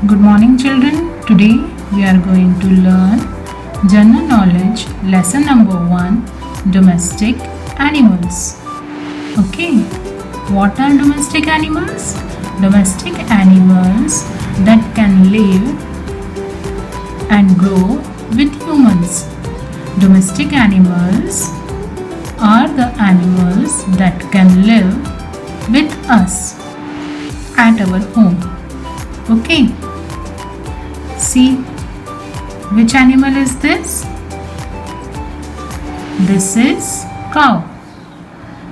Good morning children. Today we are going to learn General Knowledge Lesson number 1 Domestic Animals. Okay, what are domestic animals? Domestic animals that can live and grow with humans. Domestic animals are the animals that can live with us at our home. Okay, see which animal is this? This is cow.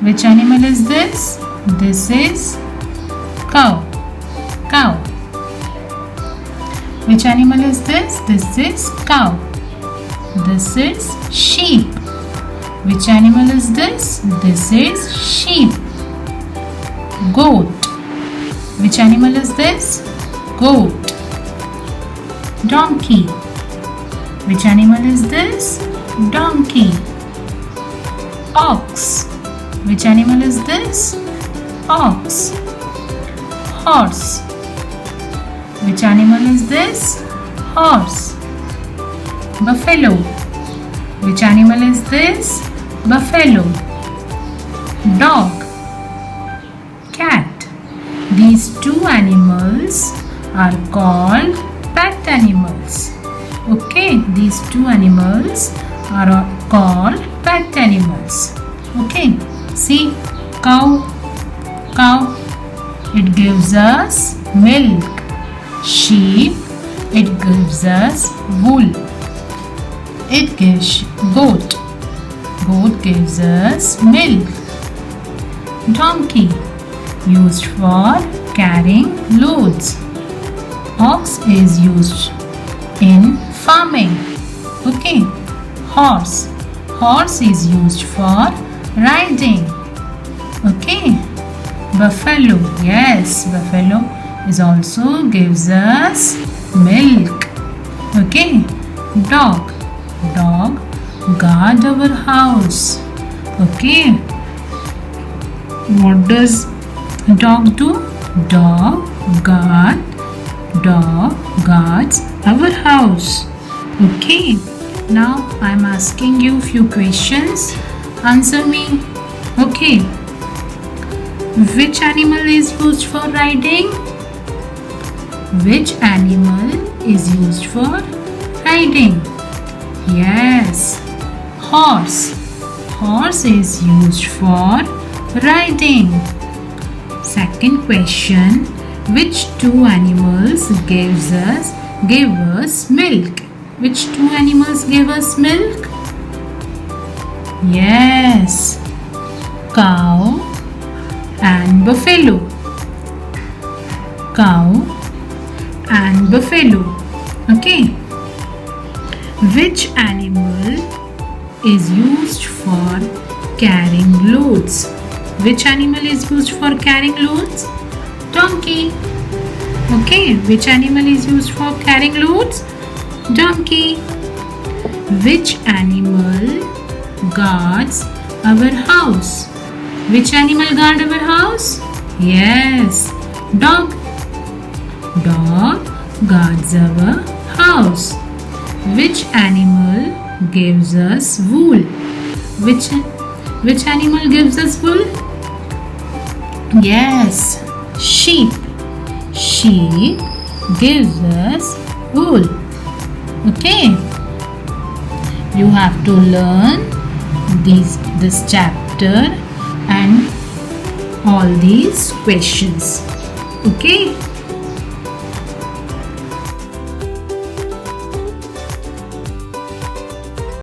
Which animal is this? This is cow. Cow. Which animal is this? This is cow. This is sheep. Which animal is this? This is sheep. Goat. Which animal is this? Goat. Donkey. Which animal is this? Donkey. Ox. Which animal is this? Ox. Horse. Which animal is this? Horse. Buffalo. Which animal is this? Buffalo. Dog. Cat. These two animals are called pet animals. Okay, these two animals are called pet animals. Okay, see, cow. It gives us milk. Sheep, it gives us wool. It gives goat. Goat gives us milk. Donkey, used for carrying loads. Ox is used in farming. Okay. Horse is used for riding. Okay. Buffalo, yes, buffalo is also gives us milk. Okay. Dog guard our house. Okay. What does dog do? Dog guards our house. Okay, now I am asking you few questions. Answer me. Okay, which animal is used for riding? Which animal is used for riding? Yes, horse. Horse is used for riding. Second question, which two animals gave us milk? Which two animals gave us milk? Yes, cow and buffalo. Cow and buffalo. Okay. Which animal is used for carrying loads? Which animal is used for carrying loads? Donkey. Okay, which animal is used for carrying loads? Donkey. Which animal guards our house? Which animal guards our house? Yes, dog. Dog guards our house. Which animal gives us wool? Which animal gives us wool? Yes, sheep. Sheep gives us wool. Okay, you have to learn this chapter and all these questions. Okay.